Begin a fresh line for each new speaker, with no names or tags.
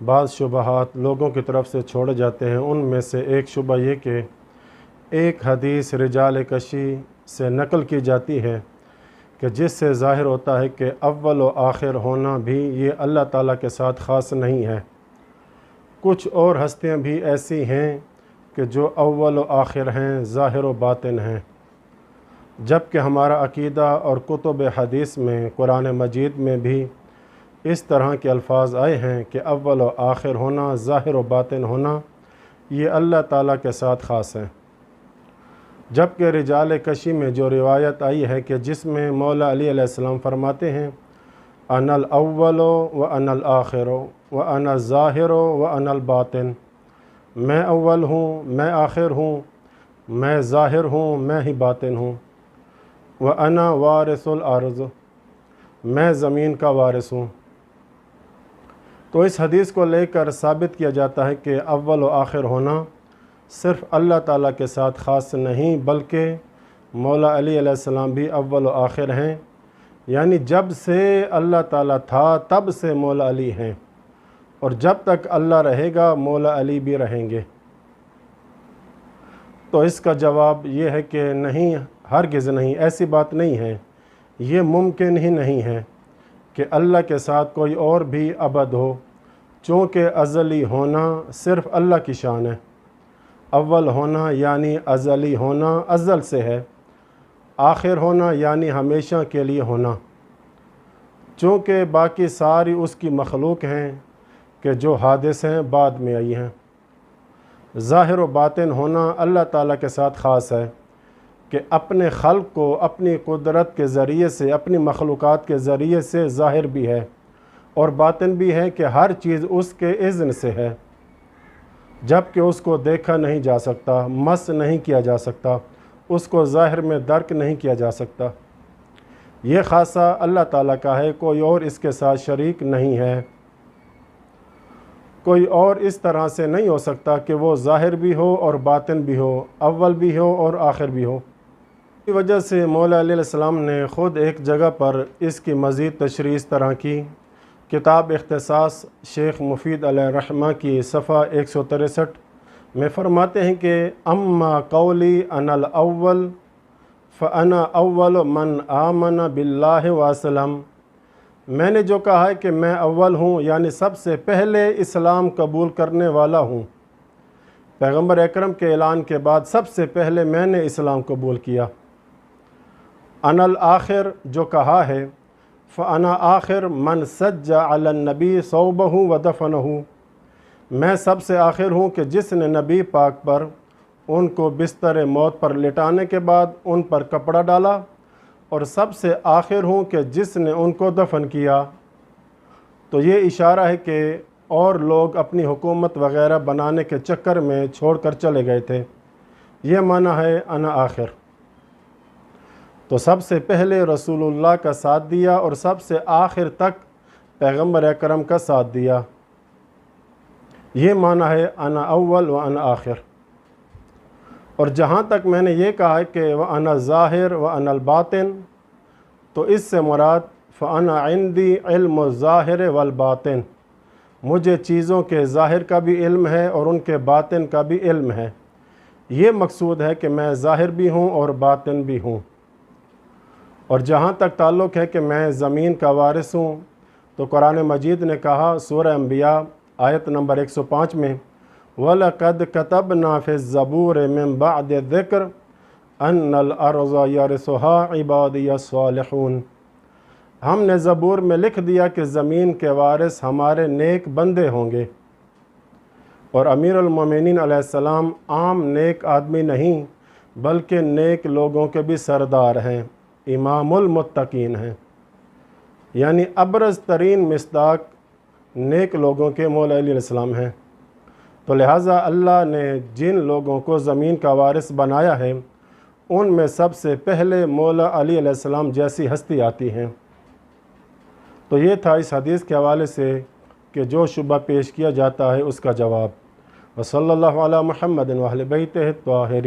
بعض شبہات لوگوں کی طرف سے چھوڑے جاتے ہیں، ان میں سے ایک شبہ یہ کہ ایک حدیث رجال کشی سے نقل کی جاتی ہے کہ جس سے ظاہر ہوتا ہے کہ اول و آخر ہونا بھی یہ اللہ تعالیٰ کے ساتھ خاص نہیں ہے۔ کچھ اور ہستیاں بھی ایسی ہیں کہ جو اول و آخر ہیں، ظاہر و باطن ہیں، جبکہ ہمارا عقیدہ اور کتب حدیث میں قرآن مجید میں بھی اس طرح کے الفاظ آئے ہیں کہ اول و آخر ہونا، ظاہر و باطن ہونا یہ اللہ تعالیٰ کے ساتھ خاص ہے۔ جبکہ رجال کشی میں جو روایت آئی ہے کہ جس میں مولا علی علیہ السلام فرماتے ہیں انا الاول و انا الآخر و انا الظاہر و انا الباطن، میں اول ہوں، میں آخر ہوں، میں ظاہر ہوں، میں ہی باطن ہوں، وَأَنَا وَارِثُ الْأَرْضِ، میں زمین کا وارث ہوں۔ تو اس حدیث کو لے کر ثابت کیا جاتا ہے کہ اول و آخر ہونا صرف اللہ تعالیٰ کے ساتھ خاص نہیں، بلکہ مولا علی علیہ السلام بھی اول و آخر ہیں، یعنی جب سے اللہ تعالیٰ تھا تب سے مولا علی ہیں، اور جب تک اللہ رہے گا مولا علی بھی رہیں گے۔ تو اس کا جواب یہ ہے کہ نہیں، ہرگز نہیں، ایسی بات نہیں ہے، یہ ممکن ہی نہیں ہے کہ اللہ کے ساتھ کوئی اور بھی ابد ہو، چونکہ ازلی ہونا صرف اللہ کی شان ہے۔ اول ہونا یعنی ازلی ہونا، ازل سے ہے، آخر ہونا یعنی ہمیشہ کے لیے ہونا، چونکہ باقی ساری اس کی مخلوق ہیں کہ جو حادث ہیں، بعد میں آئی ہیں۔ ظاہر و باطن ہونا اللہ تعالیٰ کے ساتھ خاص ہے کہ اپنے خلق کو اپنی قدرت کے ذریعے سے، اپنی مخلوقات کے ذریعے سے ظاہر بھی ہے، اور باطن بھی ہے کہ ہر چیز اس کے اذن سے ہے، جبکہ اس کو دیکھا نہیں جا سکتا، مس نہیں کیا جا سکتا، اس کو ظاہر میں درک نہیں کیا جا سکتا۔ یہ خاصہ اللہ تعالیٰ کا ہے، کوئی اور اس کے ساتھ شریک نہیں ہے۔ کوئی اور اس طرح سے نہیں ہو سکتا کہ وہ ظاہر بھی ہو اور باطن بھی ہو، اول بھی ہو اور آخر بھی ہو۔ اس وجہ سے مولا علیہ السلام نے خود ایک جگہ پر اس کی مزید تشریح اس طرح کی، کتاب اختصاص شیخ مفید علیہ الرحمہ کی صفحہ 163 میں فرماتے ہیں کہ اما قولی انا الاول فانا اول من آمن باللہ واسلم، میں نے جو کہا ہے کہ میں اول ہوں، یعنی سب سے پہلے اسلام قبول کرنے والا ہوں، پیغمبر اکرم کے اعلان کے بعد سب سے پہلے میں نے اسلام قبول کیا۔ انا الآخر جو کہا ہے فانا آخر من سج علی النبی صوبہ ودفنہ، میں سب سے آخر ہوں کہ جس نے نبی پاک پر ان کو بستر موت پر لٹانے کے بعد ان پر کپڑا ڈالا، اور سب سے آخر ہوں کہ جس نے ان کو دفن کیا۔ تو یہ اشارہ ہے کہ اور لوگ اپنی حکومت وغیرہ بنانے کے چکر میں چھوڑ کر چلے گئے تھے، یہ معنی ہے انا آخر۔ تو سب سے پہلے رسول اللہ کا ساتھ دیا اور سب سے آخر تک پیغمبر اکرم کا ساتھ دیا، یہ معنی ہے انا اول و انا آخر۔ اور جہاں تک میں نے یہ کہا ہے کہ وَأَنَا الظَّاهِرُ وَأَنَا الْبَاطِنُ، تو اس سے مراد فَأَنَا عِنْدِي عِلْمُ الظَّاهِرِ وَالْبَاطِنِ، مجھے چیزوں کے ظاہر کا بھی علم ہے اور ان کے باطن کا بھی علم ہے، یہ مقصود ہے کہ میں ظاہر بھی ہوں اور باطن بھی ہوں۔ اور جہاں تک تعلق ہے کہ میں زمین کا وارث ہوں، تو قرآن مجید نے کہا سورہ انبیاء آیت نمبر 105 میں وَلَقَدْ كَتَبْنَا فِي الزَّبُورِ مِن بَعْدِ الذِّكْرِ أَنَّ الْأَرْضَ يَرِثُهَا عِبَادِيَ الصَّالِحُونَ، ہم نے زبور میں لکھ دیا کہ زمین کے وارث ہمارے نیک بندے ہوں گے۔ اور امیر المومنین علیہ السلام عام نیک آدمی نہیں بلکہ نیک لوگوں کے بھی سردار ہیں، امام المتقین ہیں، یعنی ابرز ترین مصداق نیک لوگوں کے مولا علی علیہ السلام ہیں۔ تو لہٰذا اللہ نے جن لوگوں کو زمین کا وارث بنایا ہے ان میں سب سے پہلے مولا علی علیہ السلام جیسی ہستی آتی ہیں۔ تو یہ تھا اس حدیث کے حوالے سے کہ جو شبہ پیش کیا جاتا ہے اس کا جواب۔ وصلی اللہ علی محمد و اہل بیتہ الطاہرین۔